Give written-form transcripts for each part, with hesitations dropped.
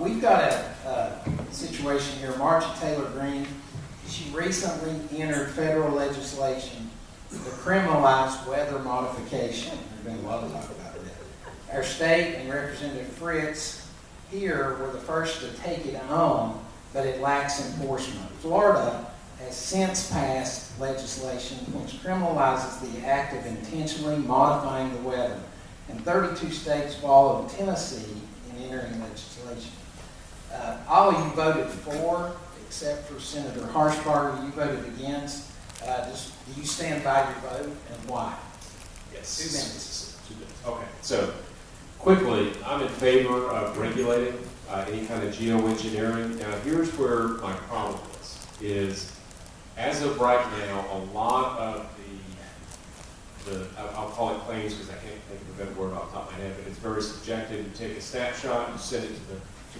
we've got a situation here. Marjorie Taylor Greene, she recently entered federal legislation to criminalize weather modification. There's been a lot of talk about it. Our state and Representative Fritts here were the first to take it on, but it lacks enforcement. Florida has since passed legislation which criminalizes the act of intentionally modifying the weather, and 32 states followed Tennessee in entering legislation. All of you voted for, except for Senator Harshbarger. You voted against. Do you stand by your vote, and why? Yes. 2 minutes. 2 minutes. Okay. So, quickly, I'm in favor of regulating any kind of geoengineering. Now, here's where my problem is as of right now, a lot of I'll call it claims because I can't think of a better word off the top of my head, but it's very subjective. You take a snapshot, you send it to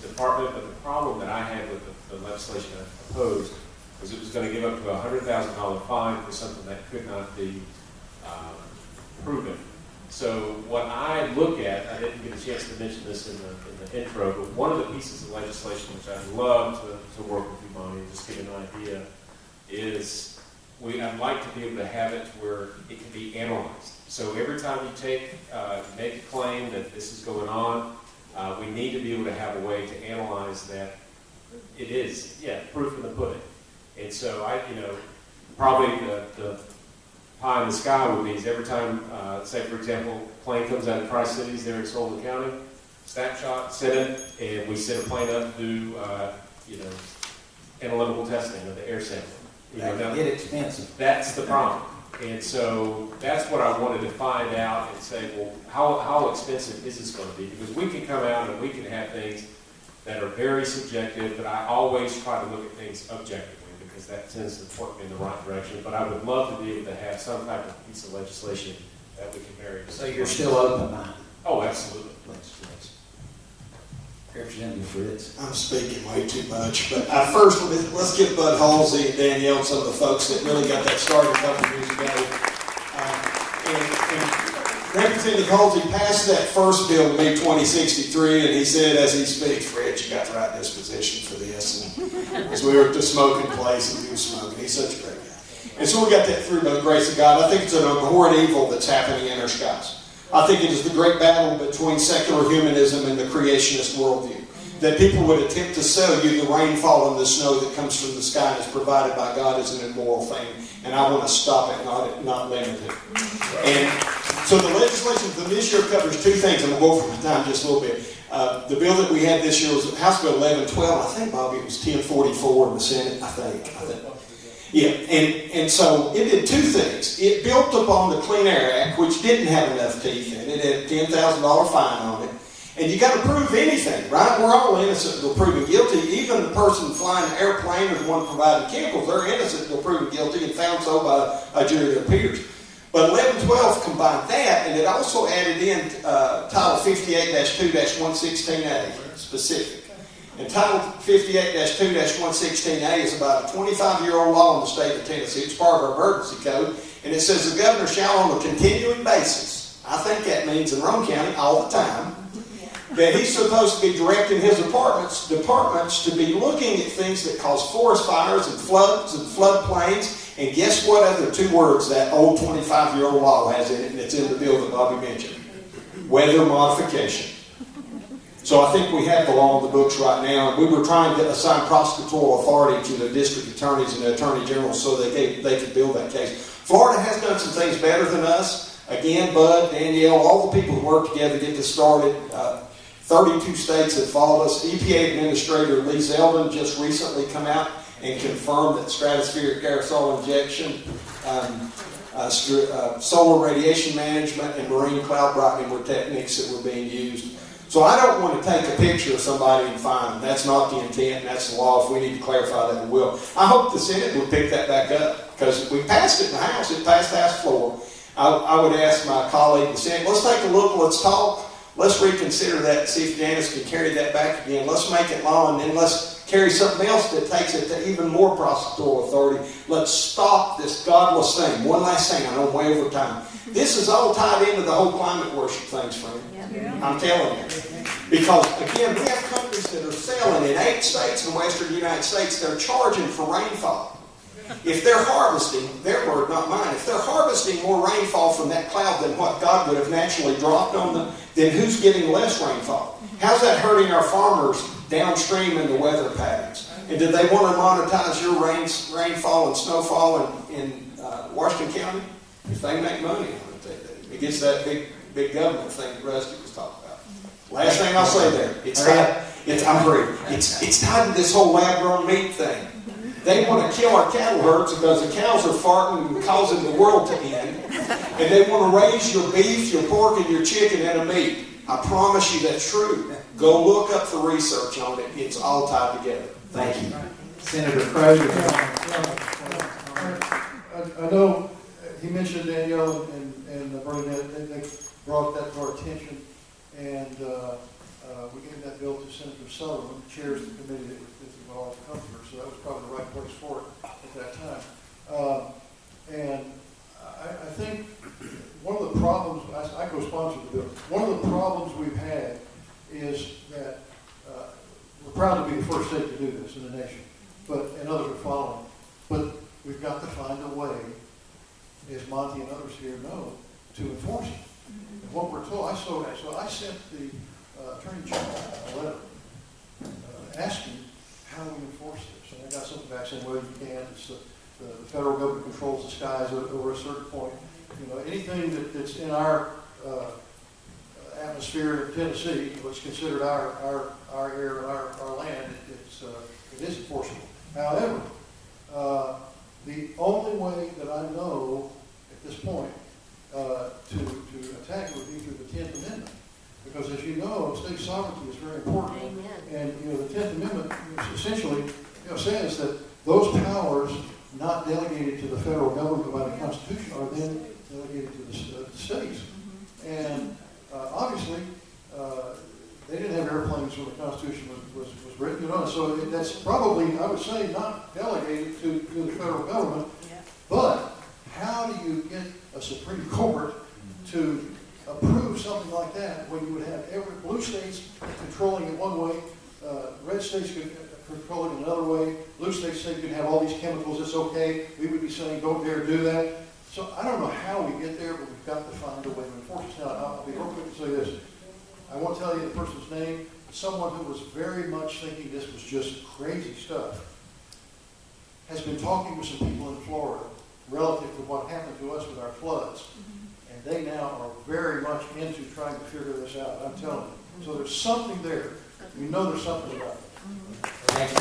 the department, but the problem that I had with the legislation I opposed was it was going to give up to a $100,000 fine for something that could not be proven. So what I look at, I didn't get a chance to mention this in the intro, but one of the pieces of legislation which I'd love to work with you, Monty, just give you an idea, is I'd like to be able to have it where it can be analyzed. So every time you make a claim that this is going on, we need to be able to have a way to analyze that it is, proof in the pudding. And so probably the pie in the sky would be is every time, say for example, a plane comes out of Tri-Cities there in Sullivan County, snapshot, send it, and we send a plane up to do, analytical testing of the air sample. That can get expensive. That's the problem. And so that's what I wanted to find out and say, well, how expensive is this going to be? Because we can come out and we can have things that are very subjective, but I always try to look at things objectively because that tends to point me in the right direction. But I would love to be able to have some type of piece of legislation that we can vary. So you're still open-minded? Oh, absolutely. Representative Fritts. I'm speaking way too much, but first let's give Bud Halsey and Danielle and some of the folks that really got that started a couple of years ago. And Representative Halsey passed that first bill, B 2063, and he said as he speaks, Fritz, you got the right disposition for this. And as we were at the smoking place and he was smoking, he's such a great guy. And so we got that through by the grace of God. I think it's an abhorrent evil that's happening in our skies. I think it is the great battle between secular humanism and the creationist worldview. That people would attempt to sell you the rainfall and the snow that comes from the sky and is provided by God as an immoral thing. And I want to stop it, not limit it. And so the legislation from this year covers 2 things. I'm going to go over my time just a little bit. The bill that we had this year was House Bill 1112. I think, Bobby, it was 1044 in the Senate, I think. Yeah, and so it did 2 things. It built upon the Clean Air Act, which didn't have enough teeth in it. It had a $10,000 fine on it. And you got to prove anything, right? We're all innocent until proven guilty. Even the person flying the airplane or the one providing chemicals, they're innocent until proven guilty and found so by a jury of peers. But 1112 combined that, and it also added in Title 58-2-116A, specific. And Title 58-2-116A is about a 25-year-old law in the state of Tennessee. It's part of our emergency code. And it says the governor shall, on a continuing basis, I think that means in Roane County all the time, that he's supposed to be directing his departments to be looking at things that cause forest fires and floods and floodplains. And guess what other 2 words that old 25-year-old law has in it, and it's in the bill that Bobby mentioned? Weather modification. So I think we have the law in the books right now. We were trying to assign prosecutorial authority to the district attorneys and the attorney generals so they could build that case. Florida has done some things better than us. Again, Bud, Danielle, all the people who worked together to get this started. 32 states have followed us. EPA Administrator Lee Zeldin just recently come out and confirmed that stratospheric aerosol injection, solar radiation management, and marine cloud brightening were techniques that were being used. So I don't want to take a picture of somebody and fine them. That's not the intent, and that's the law. If we need to clarify that, we will. I hope the Senate would pick that back up, because we passed it in the House. It passed the House floor. I would ask my colleague in the Senate, let's take a look, let's talk. Let's reconsider that and see if Janice can carry that back again. Let's make it law, and then let's carry something else that takes it to even more prosecutorial authority. Let's stop this godless thing. One last thing, I know I'm way over time. This is all tied into the whole climate worship things, friend. I'm telling you. Because, again, we have companies that are selling in 8 states in the western United States, they're charging for rainfall. If they're harvesting, their word, not mine, if they're harvesting more rainfall from that cloud than what God would have naturally dropped on them, then who's getting less rainfall? How's that hurting our farmers downstream in the weather patterns? And do they want to monetize your rainfall and snowfall in Washington County? If they make money on it, they do. It gets that big government thing that Rusty was talking about. Last thing I'll say there, it's tied to this whole lab-grown meat thing. They want to kill our cattle herds because the cows are farting and causing the world to end. And they want to raise your beef, your pork, and your chicken and a meat. I promise you that's true. Go look up the research on it. It's all tied together. Thank you. Senator Crowe. I know he mentioned Danielle and Bernadette. They brought that to our attention, and we gave that bill to Senator Sutherland, who chairs the committee that involved the comforter, so that was probably the right place for it at that time. And I think one of the problems, I co-sponsored the bill, one of the problems we've had is that we're proud to be the first state to do this in the nation, and others are following. But we've got to find a way, as Monty and others here know, to enforce it. And what we're told, so I sent the Attorney General a letter asking how do we enforce this. And I got something back saying, well, you can't. It's the federal government controls the skies over a certain point. You know, anything that's in our atmosphere in Tennessee, what's considered our air and our land, it is enforceable. However, the only way that I know at this point to attack it would be through the 10th Amendment. Because as you know, state sovereignty is very important. Amen. And the 10th Amendment essentially says that those powers not delegated to the federal government by the Constitution are then delegated to the states. And obviously, they didn't have airplanes when the Constitution was written, so that's probably, I would say, not delegated to the federal government. Yeah. But how do you get a Supreme Court to approve something like that when you would have every blue states controlling it one way, red states control it another way, blue states say you can have all these chemicals, it's okay, we would be saying don't dare do that. So I don't know how we get there, but we've got to find a way to enforce it. Now, I'll be real quick and say this. I won't tell you the person's name, but someone who was very much thinking this was just crazy stuff has been talking with some people in Florida relative to what happened to us with our floods. And they now are very much into trying to figure this out, I'm telling you. So there's something there. We know there's something about it. Thank you.